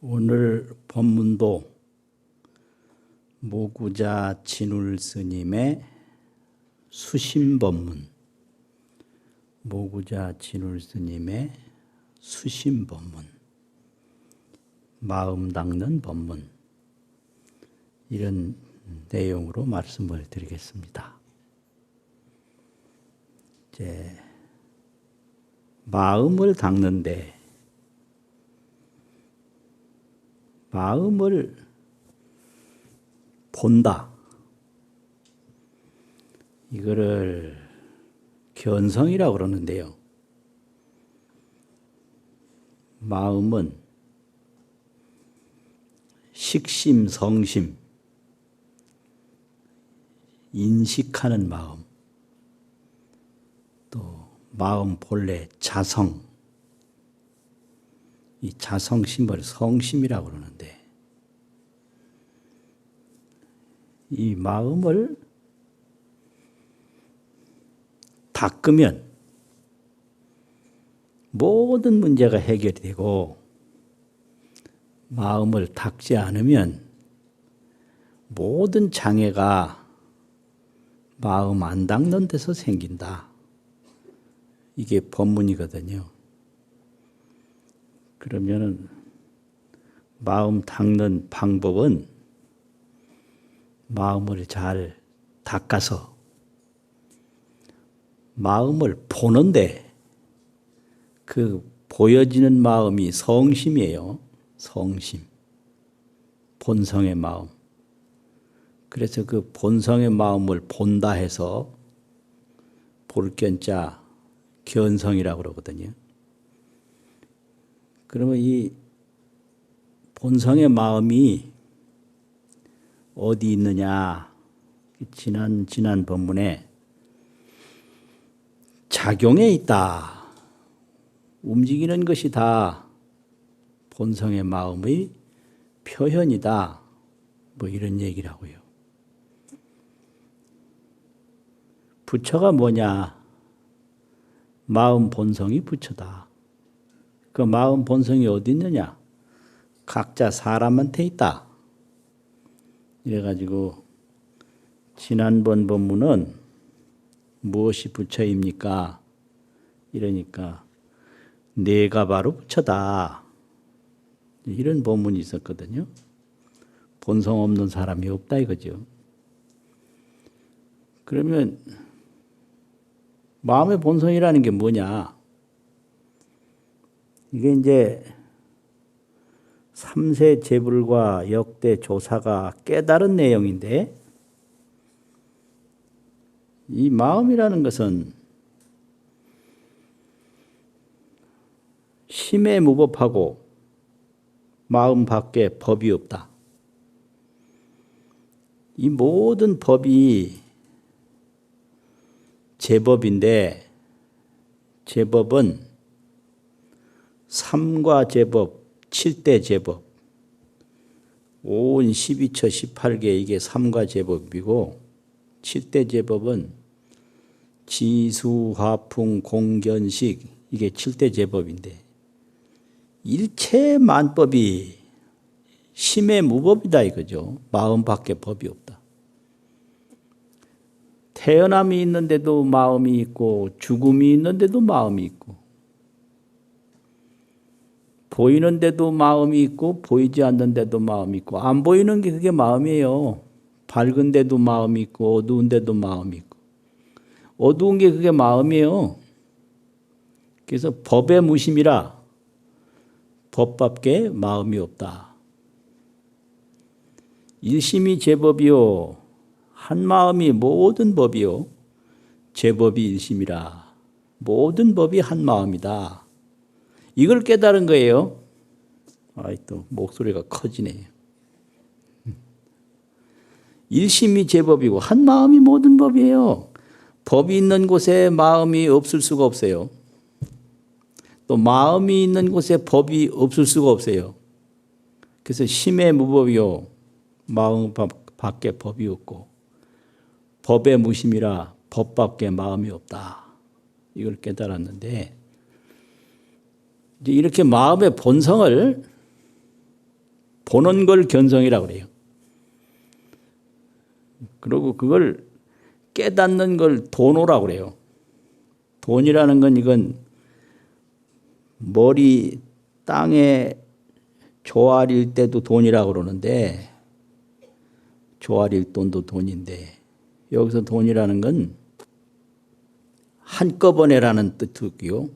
오늘 법문도 모구자 진울 스님의 수심법문, 모구자 진울 스님의 수심법문, 마음 닦는 법문, 이런 내용으로 말씀을 드리겠습니다. 이제 마음을 닦는데 마음을 본다. 이거를 견성이라고 그러는데요. 마음은 식심, 성심, 인식하는 마음, 또 마음 본래 자성, 이 자성심을 성심이라고 그러는데, 이 마음을 닦으면 모든 문제가 해결이 되고, 마음을 닦지 않으면 모든 장애가 마음 안 닦는 데서 생긴다. 이게 법문이거든요. 그러면은 마음 닦는 방법은 마음을 잘 닦아서 마음을 보는데, 그 보여지는 마음이 성심이에요. 성심. 본성의 마음. 그래서 그 본성의 마음을 본다 해서 볼견자 견성이라고 그러거든요. 그러면 이 본성의 마음이 어디 있느냐? 지난 법문에 작용에 있다. 움직이는 것이 다 본성의 마음의 표현이다. 뭐 이런 얘기를 하고요. 부처가 뭐냐? 마음 본성이 부처다. 그 마음 본성이 어디 있느냐? 각자 사람한테 있다. 이래가지고 지난번 법문은 무엇이 부처입니까? 이러니까 내가 바로 부처다. 이런 법문이 있었거든요. 본성 없는 사람이 없다 이거죠. 그러면 마음의 본성이라는 게 뭐냐? 이게 이제 삼세 재불과 역대 조사가 깨달은 내용인데, 이 마음이라는 것은 심에 무법하고 마음 밖에 법이 없다. 이 모든 법이 제법인데, 제법은 삼과 제법, 7대 제법, 5운 12처 18개 이게 삼과 제법이고, 7대 제법은 지수, 화풍, 공견식 이게 7대 제법인데, 일체 만법이 심의 무법이다 이거죠. 마음 밖에 법이 없다. 태어남이 있는데도 마음이 있고, 죽음이 있는데도 마음이 있고, 보이는데도 마음이 있고 보이지 않는데도 마음이 있고, 안 보이는 게 그게 마음이에요. 밝은 데도 마음이 있고 어두운 데도 마음이 있고, 어두운 게 그게 마음이에요. 그래서 법의 무심이라 법밖에 마음이 없다. 일심이 제법이요 한 마음이 모든 법이요 제법이 일심이라 모든 법이 한 마음이다. 이걸 깨달은 거예요. 아이, 또 목소리가 커지네요. 일심이 제법이고 한 마음이 모든 법이에요. 법이 있는 곳에 마음이 없을 수가 없어요. 또 마음이 있는 곳에 법이 없을 수가 없어요. 그래서 심의 무법이요 마음 밖에 법이 없고, 법의 무심이라 법밖에 마음이 없다. 이걸 깨달았는데, 이제 이렇게 마음의 본성을 보는 걸 견성이라고 그래요. 그리고 그걸 깨닫는 걸 도노라고 그래요. 돈이라는 건 이건 머리 땅에 조아릴 때도 돈이라고 그러는데 조아릴 돈도 돈인데 여기서 돈이라는 건 한꺼번에라는 뜻이고요.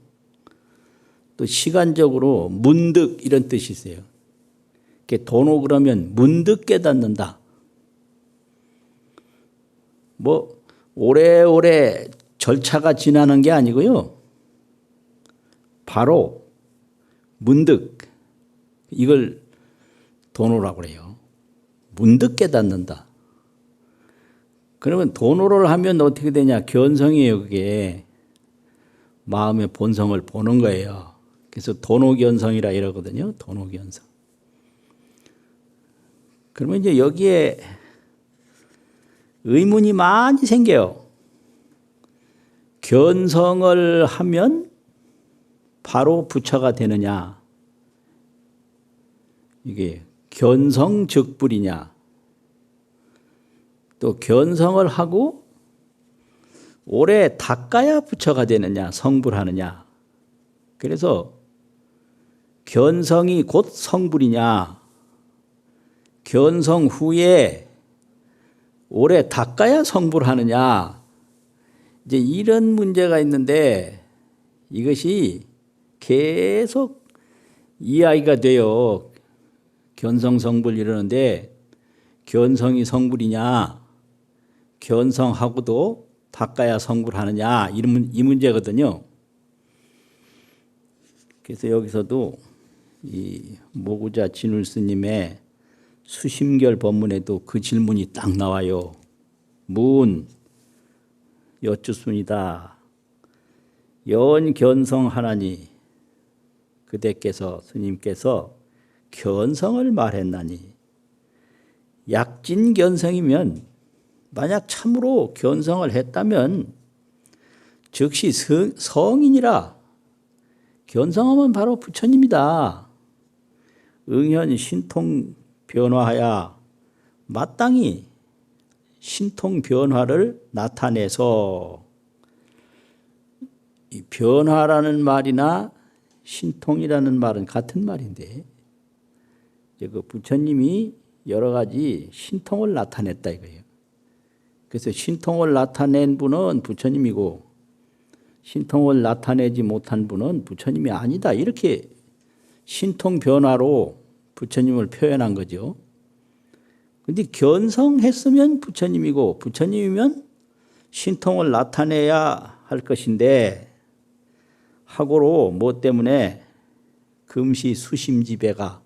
또 시간적으로 문득 이런 뜻이 있어요. 도노 그러면 문득 깨닫는다. 뭐 오래오래 절차가 지나는 게 아니고요. 바로 문득 이걸 도노라고 그래요. 문득 깨닫는다. 그러면 도노를 하면 어떻게 되냐? 견성이에요. 그게 마음의 본성을 보는 거예요. 그래서 도노견성이라 이러거든요. 도노견성. 그러면 이제 여기에 의문이 많이 생겨요. 견성을 하면 바로 부처가 되느냐? 이게 견성즉불이냐? 또 견성을 하고 오래 닦아야 부처가 되느냐? 성불하느냐? 그래서 견성이 곧 성불이냐? 견성 후에 오래 닦아야 성불하느냐? 이제 이런 문제가 있는데 이것이 계속 이야기가 돼요. 견성 성불 이러는데 견성이 성불이냐? 견성하고도 닦아야 성불하느냐? 이 문제거든요. 그래서 여기서도 이 모구자 진울 스님의 수심결 법문에도 그 질문이 딱 나와요. 문 여쭈습니다. 연견성하나니 그대께서 스님께서 견성을 말했나니 약진견성이면 만약 참으로 견성을 했다면 즉시 성인이라 견성하면 바로 부처님이다. 응현 신통 변화하여 마땅히 신통 변화를 나타내서 이 변화라는 말이나 신통이라는 말은 같은 말인데 그 부처님이 여러 가지 신통을 나타냈다 이거예요. 그래서 신통을 나타낸 분은 부처님이고 신통을 나타내지 못한 분은 부처님이 아니다. 이렇게 신통 변화로 부처님을 표현한 거죠. 그런데 견성했으면 부처님이고 부처님이면 신통을 나타내야 할 것인데 하고로 뭐 때문에 금시 수심지배가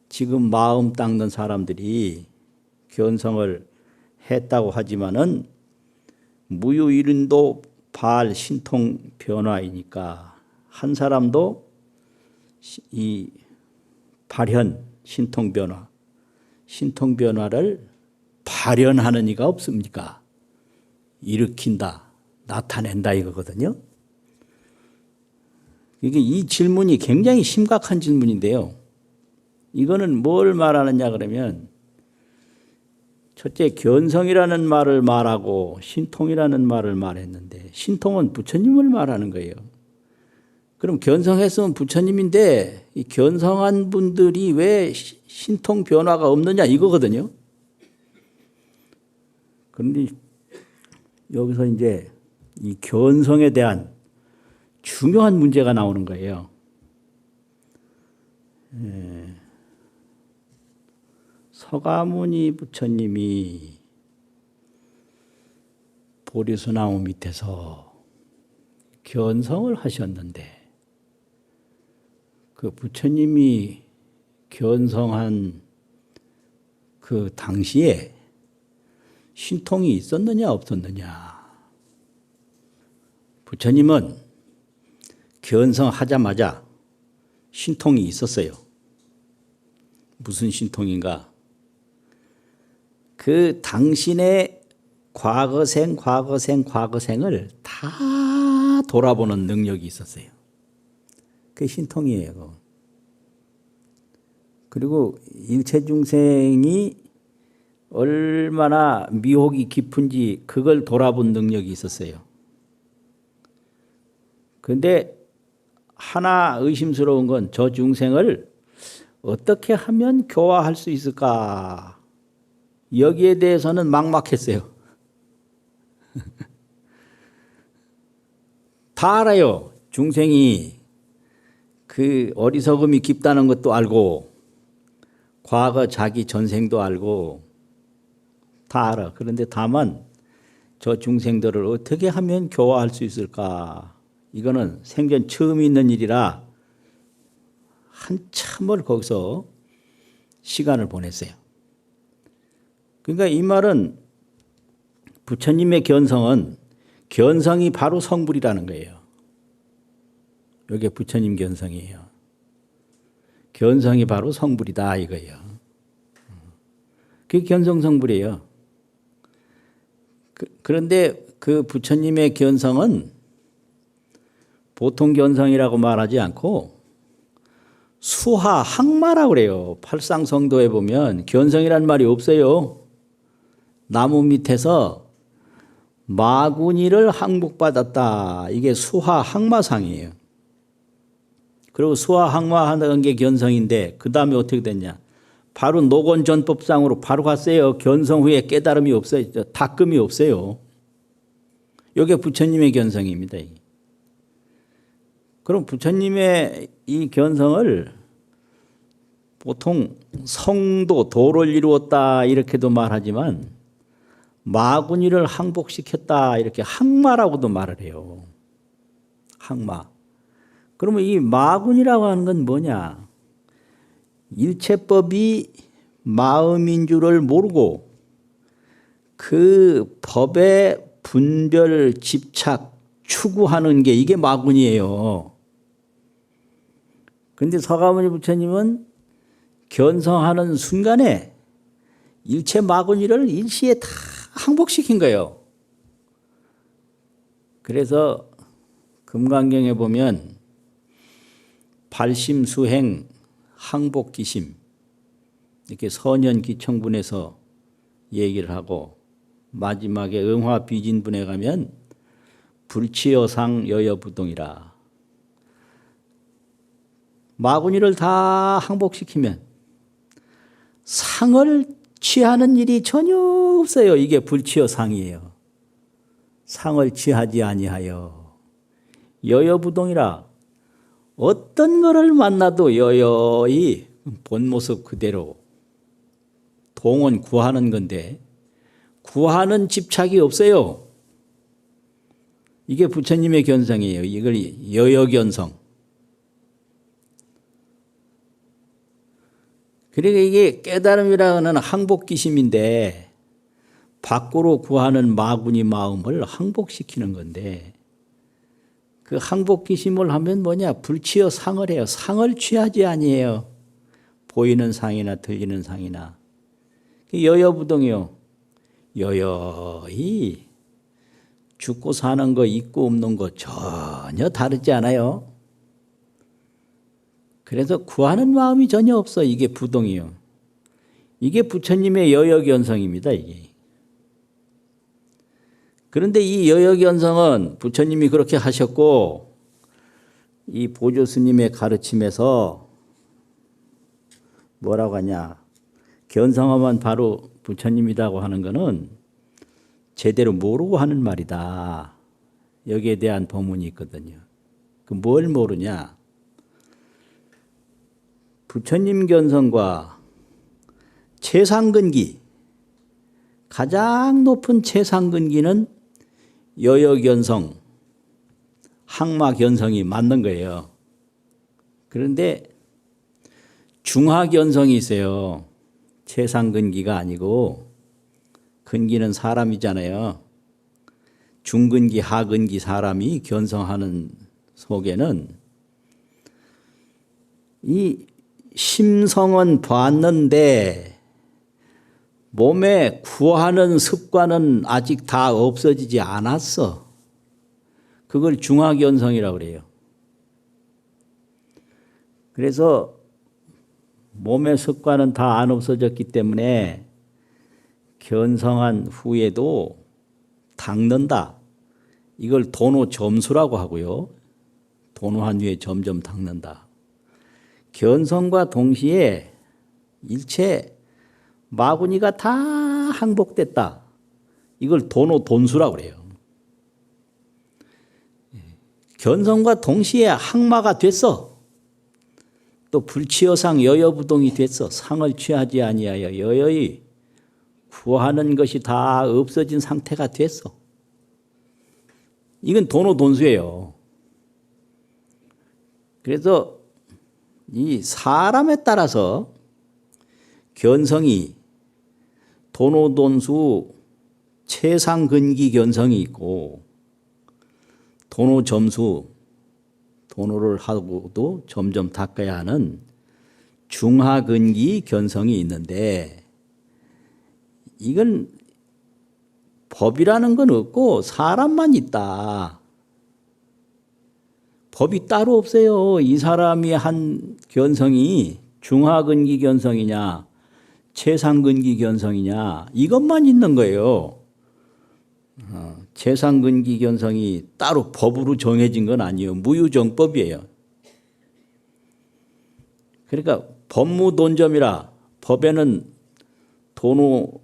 지금 마음 닦는 사람들이 견성을 했다고 하지만은 무유일인도 발 신통 변화이니까 한 사람도 이 발현 신통 변화를 발현하는 이가 없습니까? 일으킨다, 나타낸다 이거거든요. 이게 이 질문이 굉장히 심각한 질문인데요. 이거는 뭘 말하느냐 그러면 첫째 견성이라는 말을 말하고 신통이라는 말을 말했는데 신통은 부처님을 말하는 거예요. 그럼 견성했으면 부처님인데 이 견성한 분들이 왜 신통 변화가 없느냐 이거거든요. 그런데 여기서 이제 이 견성에 대한 중요한 문제가 나오는 거예요. 서가모니 부처님이 보리수나무 밑에서 견성을 하셨는데 그 부처님이 견성한 그 당시에 신통이 있었느냐 없었느냐. 부처님은 견성하자마자 신통이 있었어요. 무슨 신통인가? 그 당신의 과거생을 다 돌아보는 능력이 있었어요. 그게 신통이에요. 그리고 일체중생이 얼마나 미혹이 깊은지 그걸 돌아본 능력이 있었어요. 그런데 하나 의심스러운 건 저 중생을 어떻게 하면 교화할 수 있을까? 여기에 대해서는 막막했어요. 다 알아요. 중생이 그 어리석음이 깊다는 것도 알고 과거 자기 전생도 알고 다 알아. 그런데 다만 저 중생들을 어떻게 하면 교화할 수 있을까? 이거는 생전 처음 있는 일이라 한참을 거기서 시간을 보냈어요. 그러니까 이 말은 부처님의 견성은 견성이 바로 성불이라는 거예요. 이게 부처님 견성이에요. 견성이 바로 성불이다 이거예요. 그게 견성성불이에요. 그런데 그 부처님의 견성은 보통 견성이라고 말하지 않고 수하 항마라고 그래요. 팔상성도에 보면 견성이란 말이 없어요. 나무 밑에서 마구니를 항복받았다. 이게 수하 항마상이에요. 그리고 수하 항마하는 게 견성인데 그 다음에 어떻게 됐냐. 바로 노건전법상으로 바로 갔어요. 견성 후에 깨달음이 없어요. 닦음이 없어요. 이게 부처님의 견성입니다. 그럼 부처님의 이 견성을 보통 성도, 도를 이루었다 이렇게도 말하지만 마구니를 항복시켰다 이렇게 항마라고도 말을 해요. 항마. 그러면 이 마구니라고 하는 건 뭐냐? 일체법이 마음인 줄을 모르고 그 법의 분별, 집착, 추구하는 게 이게 마구니예요. 그런데 서가모니 부처님은 견성하는 순간에 일체 마구니를 일시에 다 항복시킨 거예요. 그래서 금강경에 보면 발심수행 항복기심 이렇게 선연기청분에서 얘기를 하고 마지막에 응화비진분에 가면 불치여상 여여부동이라. 마구니를 다 항복시키면 상을 취하는 일이 전혀 없어요. 이게 불치여상이에요. 상을 취하지 아니하여 여여부동이라. 어떤 거를 만나도 여여히 본 모습 그대로 동은 구하는 건데 구하는 집착이 없어요. 이게 부처님의 견성이에요. 이걸 여여견성. 그러니까 이게 깨달음이라는 항복기심인데 밖으로 구하는 마구니 마음을 항복시키는 건데 그 항복기심을 하면 뭐냐? 불치여 상을 해요. 상을 취하지 아니에요. 보이는 상이나 들리는 상이나. 여여부동이요. 여여히 죽고 사는 거 있고 없는 거 전혀 다르지 않아요. 그래서 구하는 마음이 전혀 없어. 이게 부동이요. 이게 부처님의 여여견성입니다. 이게. 그런데 이 여여견성은 부처님이 그렇게 하셨고 이 보조스님의 가르침에서 뭐라고 하냐. 견성하면 바로 부처님이라고 하는 것은 제대로 모르고 하는 말이다. 여기에 대한 법문이 있거든요. 그 뭘 모르냐. 부처님 견성과 최상근기, 가장 높은 최상근기는 여여견성, 항마견성이 맞는 거예요. 그런데 중하견성이 있어요. 최상근기가 아니고 근기는 사람이잖아요. 중근기, 하근기 사람이 견성하는 속에는 이 심성은 봤는데 몸에 구하는 습관은 아직 다 없어지지 않았어. 그걸 중하견성이라고 그래요. 그래서 몸의 습관은 다 안 없어졌기 때문에 견성한 후에도 닦는다. 이걸 도노 점수라고 하고요. 도노한 후에 점점 닦는다. 견성과 동시에 일체 마구니가 다 항복됐다. 이걸 도노 돈수라고 그래요. 견성과 동시에 항마가 됐어. 또 불치여상 여여부동이 됐어. 상을 취하지 아니하여 여여히 구하는 것이 다 없어진 상태가 됐어. 이건 도노 돈수예요. 그래서 이 사람에 따라서 견성이 도노 돈수 최상근기 견성이 있고 도노 점수 도노를 하고도 점점 닦아야 하는 중하근기 견성이 있는데 이건 법이라는 건 없고 사람만 있다. 법이 따로 없어요. 이 사람이 한 견성이 중하근기 견성이냐 최상근기 견성이냐 이것만 있는 거예요. 최상근기 견성이 따로 법으로 정해진 건 아니에요. 무유정법이에요. 그러니까 법무돈점이라 법에는 도노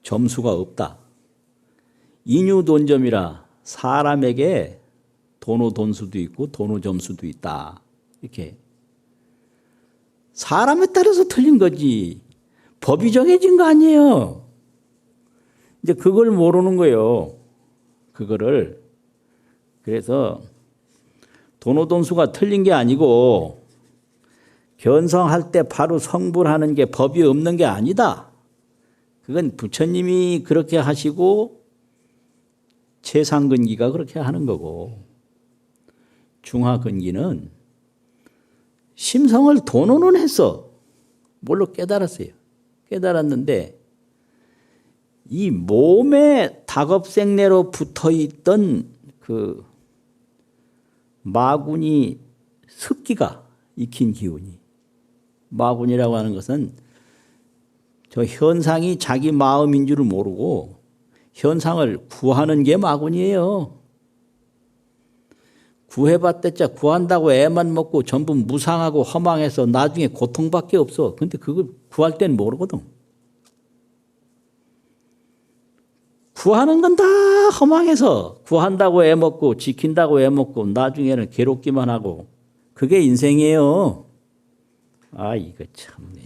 점수가 없다. 인유돈점이라 사람에게 도노 돈수도 있고 도노 점수도 있다. 이렇게 사람에 따라서 틀린 거지. 법이 정해진 거 아니에요. 이제 그걸 모르는 거예요. 그거를. 그래서 도노돈수가 틀린 게 아니고 견성할 때 바로 성불하는 게 법이 없는 게 아니다. 그건 부처님이 그렇게 하시고 최상근기가 그렇게 하는 거고 중하근기는 심성을 도노는 했어. 뭘로 깨달았어요. 깨달았는데 이 몸에 다겁생내로 붙어있던 그 마군이 습기가 익힌 기운이 마군이라고 하는 것은 저 현상이 자기 마음인 줄을 모르고 현상을 구하는 게 마군이에요. 구해봤댔자 구한다고 애만 먹고 전부 무상하고 허망해서 나중에 고통밖에 없어. 근데 그걸 구할 때는 모르거든. 구하는 건 다 허망해서 구한다고 애먹고 지킨다고 애먹고 나중에는 괴롭기만 하고 그게 인생이에요. 아 이거 참네.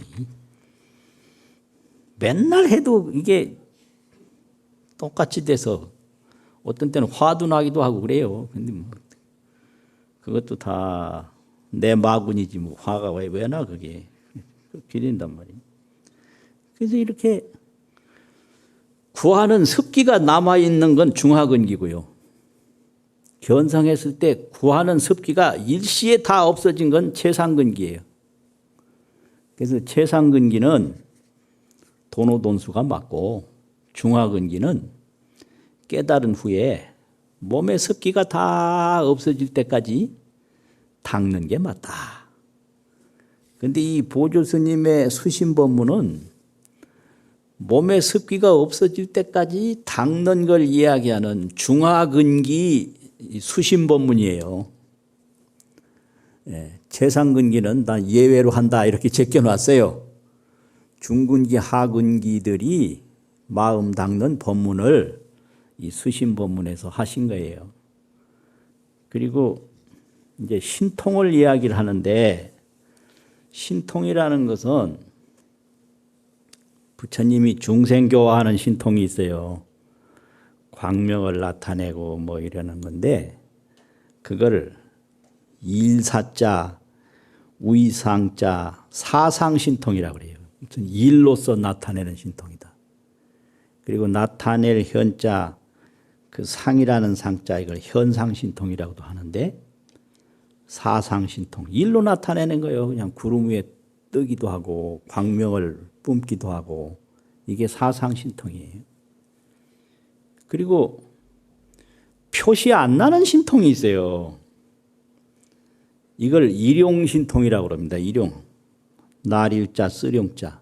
맨날 해도 이게 똑같이 돼서 어떤 때는 화도 나기도 하고 그래요. 근데 뭐 그것도 다 내 마군이지 뭐 화가 왜 나 그게 기린단 말이에요. 그래서 이렇게 구하는 습기가 남아있는 건 중하근기고요. 견성했을 때 구하는 습기가 일시에 다 없어진 건 최상근기예요. 그래서 최상근기는 도노돈수가 맞고 중하근기는 깨달은 후에 몸의 습기가 다 없어질 때까지 닦는 게 맞다. 그런데 이 보조스님의 수신법문은 몸의 습기가 없어질 때까지 닦는 걸 이야기하는 중하근기 수신법문이에요. 예, 최상근기는 다 예외로 한다 이렇게 제껴놨어요. 중근기, 하근기들이 마음 닦는 법문을 이 수신법문에서 하신 거예요. 그리고 이제 신통을 이야기를 하는데 신통이라는 것은 부처님이 중생교화하는 신통이 있어요. 광명을 나타내고 뭐 이러는 건데 그거를 일사자, 우이상자, 사상신통이라고 그래요. 무슨 일로서 나타내는 신통이다. 그리고 나타낼 현자, 그 상이라는 상자 이걸 현상신통이라고도 하는데 사상신통, 일로 나타내는 거예요. 그냥 구름 위에 뜨기도 하고 광명을 뿜기도 하고 이게 사상신통이에요. 그리고 표시 안 나는 신통이 있어요. 이걸 일용신통이라고 합니다. 일용. 날일자 쓰룡자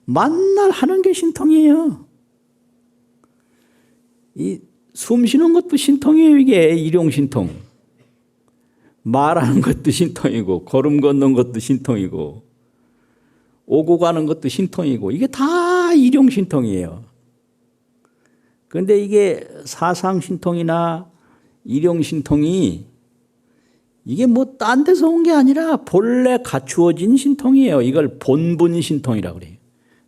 만날 하는 게 신통이에요. 이 숨 쉬는 것도 신통이에요. 이게 일용신통. 말하는 것도 신통이고 걸음 걷는 것도 신통이고 오고 가는 것도 신통이고 이게 다 일용신통이에요. 그런데 이게 사상신통이나 일용신통이 이게 뭐 딴 데서 온 게 아니라 본래 갖추어진 신통이에요. 이걸 본분신통이라고 그래요.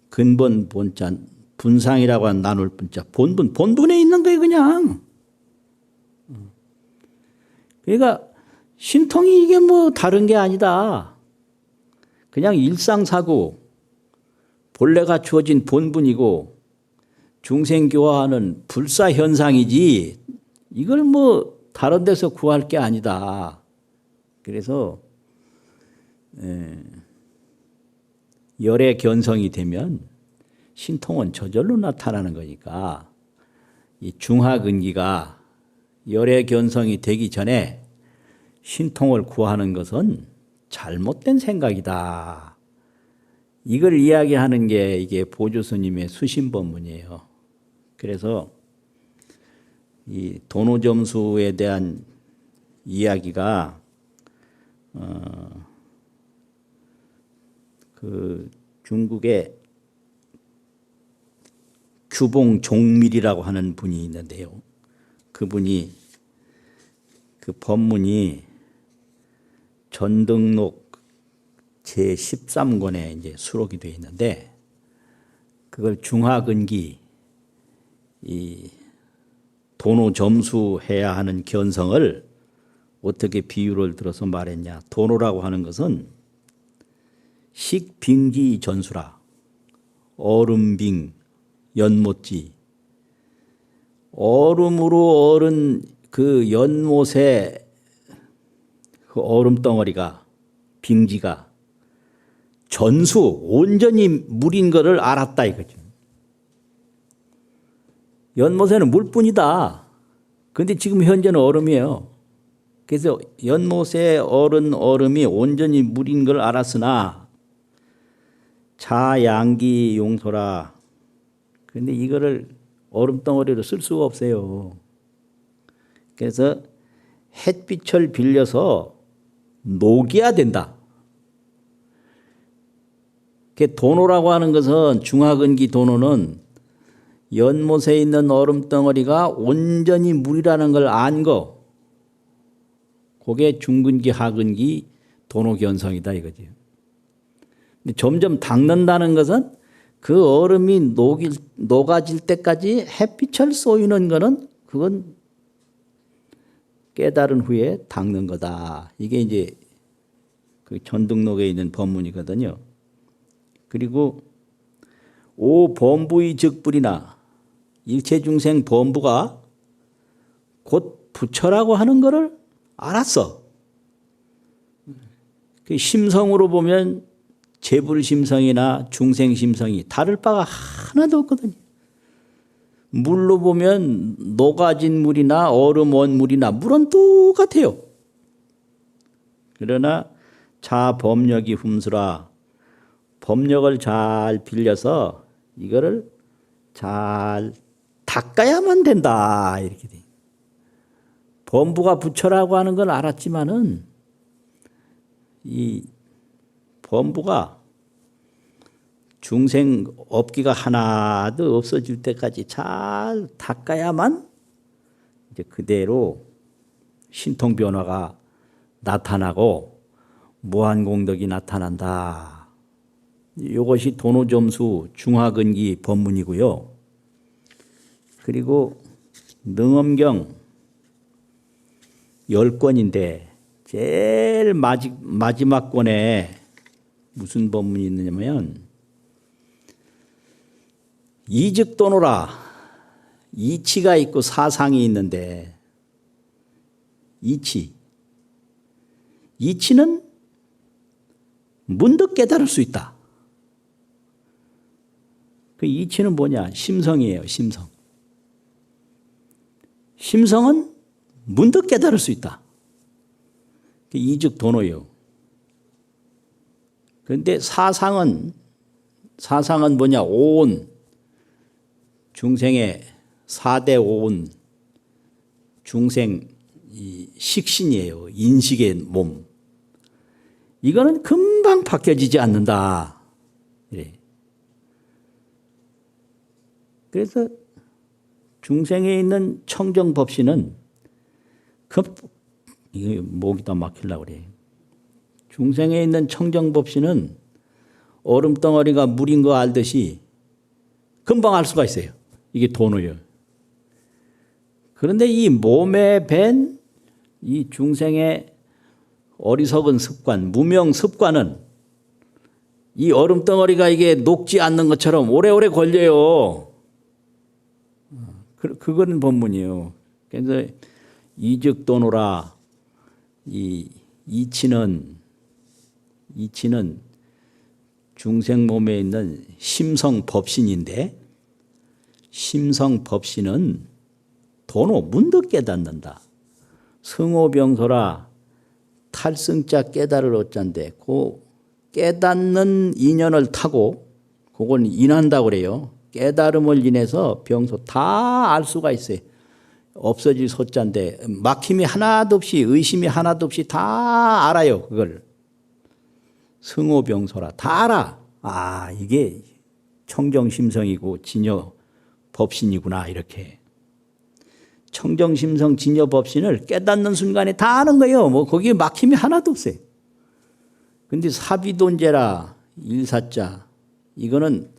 근본 본자 분상이라고 하는 나눌 분자 본분에 있는 거예요. 그냥. 그러니까 신통이 이게 뭐 다른 게 아니다. 그냥 일상사고 본래 갖추어진 본분이고 중생교화하는 불사현상이지 이걸 뭐 다른 데서 구할 게 아니다. 그래서 열의 견성이 되면 신통은 저절로 나타나는 거니까 이 중하근기가 열의 견성이 되기 전에 신통을 구하는 것은 잘못된 생각이다. 이걸 이야기하는 게 이게 보조스님의 수신법문이에요. 그래서 이 도노점수에 대한 이야기가 그 중국의 규봉 종밀이라고 하는 분이 있는데요. 그분이 그 법문이 전등록 제13권에 이제 수록이 되어 있는데 그걸 중하근기 이 도노점수해야 하는 견성을 어떻게 비유를 들어서 말했냐. 도노라고 하는 것은 식빙지 전수라. 얼음빙 연못지. 얼음으로 얼은 그 연못에 그 얼음 덩어리가 빙지가 전수 온전히 물인 것을 알았다 이거죠. 연못에는 물뿐이다. 그런데 지금 현재는 얼음이에요. 그래서 연못에 얼은 얼음이 온전히 물인 걸 알았으나 자양기 용소라. 그런데 이거를 얼음 덩어리로 쓸 수가 없어요. 그래서 햇빛을 빌려서 녹여야 된다. 도노라고 하는 것은 중하근기 도노는 연못에 있는 얼음 덩어리가 온전히 물이라는 걸 안 거. 그게 중근기 하근기 도노견성이다 이거죠. 근데 점점 닦는다는 것은 그 얼음이 녹아질 때까지 햇빛을 쏘이는 거는 그건 깨달은 후에 닦는 거다. 이게 이제 그 전등록에 있는 법문이거든요. 그리고 오 범부의 즉불이나 일체중생 범부가 곧 부처라고 하는 것을 알았어. 그 심성으로 보면 재불심성이나 중생심성이 다를 바가 하나도 없거든요. 물로 보면 녹아진 물이나 얼음 원물이나 물은 똑같아요. 그러나 자법력이 훔수라. 법력을 잘 빌려서 이거를 잘 닦아야만 된다. 이렇게 돼. 범부가 부처라고 하는 걸 알았지만은 이 범부가 중생 업기가 하나도 없어질 때까지 잘 닦아야만 이제 그대로 신통 변화가 나타나고 무한공덕이 나타난다. 이것이 도노점수 중하근기 법문이고요. 그리고 능엄경 10권인데 제일 마지막 권에 무슨 법문이 있느냐면 이즉도노라. 이치가 있고 사상이 있는데 이치는 문득 깨달을 수 있다. 그 이치는 뭐냐? 심성이에요. 심성은 문득 깨달을 수 있다. 이즉도노예요. 그런데 사상은 뭐냐? 오온, 중생의 4대 오온, 중생 이 식신이에요. 인식의 몸. 이거는 금방 바뀌어지지 않는다. 그래. 그래서 중생에 있는 청정법신은 이거 목이다 막히려고 그래. 중생에 있는 청정법신은 얼음덩어리가 물인 거 알듯이 금방 알 수가 있어요. 이게 돈을요. 그런데 이 몸에 밴 이 중생의 어리석은 습관, 무명 습관은 이 얼음덩어리가 이게 녹지 않는 것처럼 오래오래 걸려요. 그거는 법문이에요. 그래서 이즉도노라, 이치는 중생 몸에 있는 심성법신인데, 심성법신은 도노 문득 깨닫는다. 성호병소라 탈승자 깨달을 어짠데 그 깨닫는 인연을 타고 그건 인한다고 그래요. 깨달음을 인해서 병소 다 알 수가 있어요. 없어질 소자인데 막힘이 하나도 없이 의심이 하나도 없이 다 알아요. 그걸 성호병소라 다 알아. 아 이게 청정심성이고 진여법신이구나 이렇게. 청정심성 진여법신을 깨닫는 순간에 다 아는 거예요. 뭐 거기에 막힘이 하나도 없어요. 근데 사비돈제라 일사자 이거는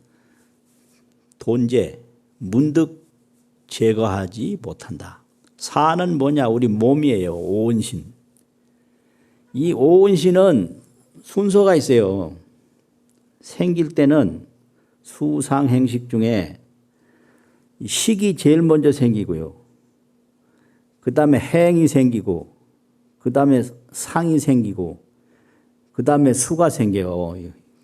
돈제 문득 제거하지 못한다. 사는 뭐냐? 우리 몸이에요. 오온신. 이 오온신은 순서가 있어요. 생길 때는 수상행식 중에 식이 제일 먼저 생기고요. 그 다음에 행이 생기고, 그 다음에 상이 생기고, 그 다음에 수가 생겨요.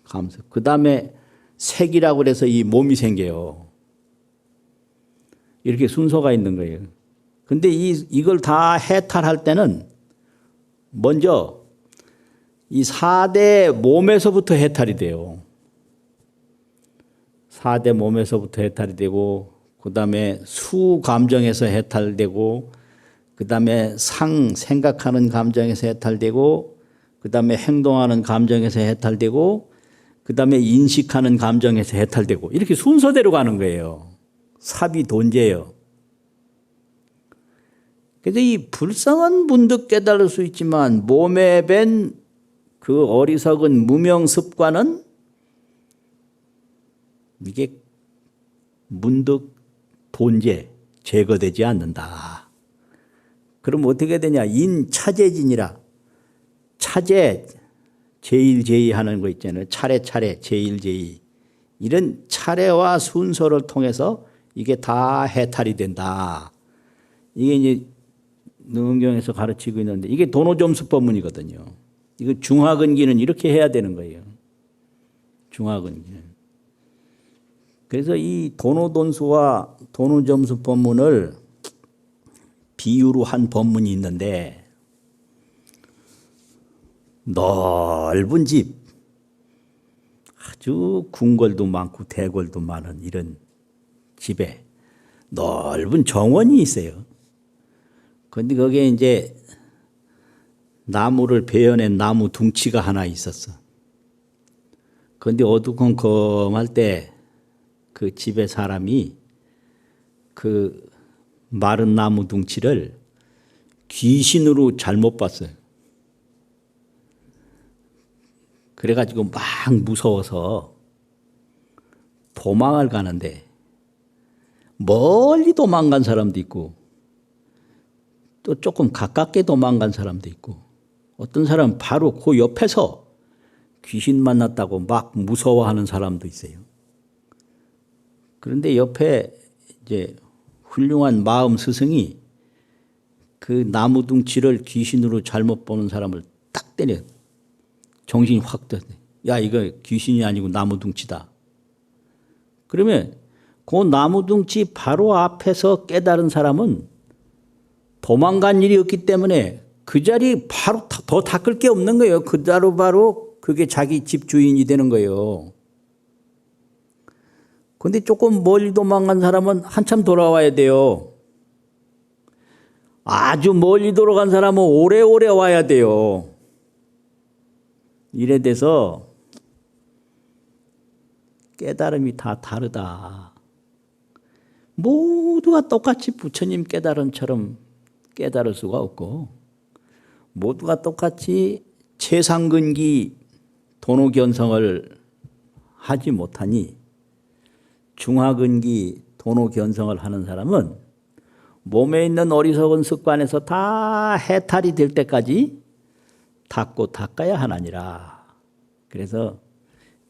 감수. 그 다음에 색이라고 그래서 이 몸이 생겨요. 이렇게 순서가 있는 거예요. 근데 이걸 다 해탈할 때는 먼저 이 4대 몸에서부터 해탈이 돼요. 4대 몸에서부터 해탈이 되고, 그 다음에 수 감정에서 해탈되고, 그 다음에 생각하는 감정에서 해탈되고, 그 다음에 행동하는 감정에서 해탈되고, 그 다음에 인식하는 감정에서 해탈되고, 이렇게 순서대로 가는 거예요. 사비돈제예요. 그래서 이 불성은 문득 깨달을 수 있지만 몸에 밴 그 어리석은 무명 습관은 이게 문득 돈제 제거되지 않는다. 그럼 어떻게 되냐? 인차제진이라. 차제 제일제의 하는 거 있잖아요. 차례차례 제일제의. 이런 차례와 순서를 통해서 이게 다 해탈이 된다. 이게 이제 능경에서 가르치고 있는데 이게 도노점수법문이거든요. 이거 중화근기는 이렇게 해야 되는 거예요. 중화근기는. 그래서 이 도노돈수와 도노점수법문을 비유로 한 법문이 있는데 넓은 집, 아주 궁궐도 많고 대궐도 많은 이런 집에 넓은 정원이 있어요. 그런데 거기에 이제 나무를 베어낸 나무 둥치가 하나 있었어. 그런데 어두컴컴할 때 그 집의 사람이 그 마른 나무 둥치를 귀신으로 잘못 봤어요. 그래가지고 막 무서워서 도망을 가는데 멀리 도망간 사람도 있고 또 조금 가깝게 도망간 사람도 있고 어떤 사람은 바로 그 옆에서 귀신 만났다고 막 무서워하는 사람도 있어요. 그런데 옆에 이제 훌륭한 마음 스승이 그 나무 둥치를 귀신으로 잘못 보는 사람을 딱 때려. 정신이 확 떠. 야, 이거 귀신이 아니고 나무 둥치다. 그러면 그 나무 둥치 바로 앞에서 깨달은 사람은 도망간 일이 없기 때문에 그 자리 바로 더 닦을 게 없는 거예요. 그 자로 바로 그게 자기 집 주인이 되는 거예요. 근데 조금 멀리 도망간 사람은 한참 돌아와야 돼요. 아주 멀리 돌아간 사람은 오래오래 와야 돼요. 이래 돼서 깨달음이 다 다르다. 모두가 똑같이 부처님 깨달음처럼 깨달을 수가 없고, 모두가 똑같이 최상근기 도노견성을 하지 못하니, 중하근기 도노견성을 하는 사람은 몸에 있는 어리석은 습관에서 다 해탈이 될 때까지 닦고 닦아야 하나니라. 그래서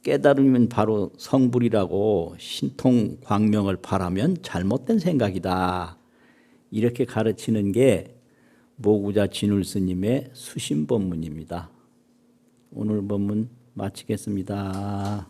깨달으면 바로 성불이라고 신통 광명을 바라면 잘못된 생각이다. 이렇게 가르치는 게 모구자 진울 스님의 수심법문입니다. 오늘 법문 마치겠습니다.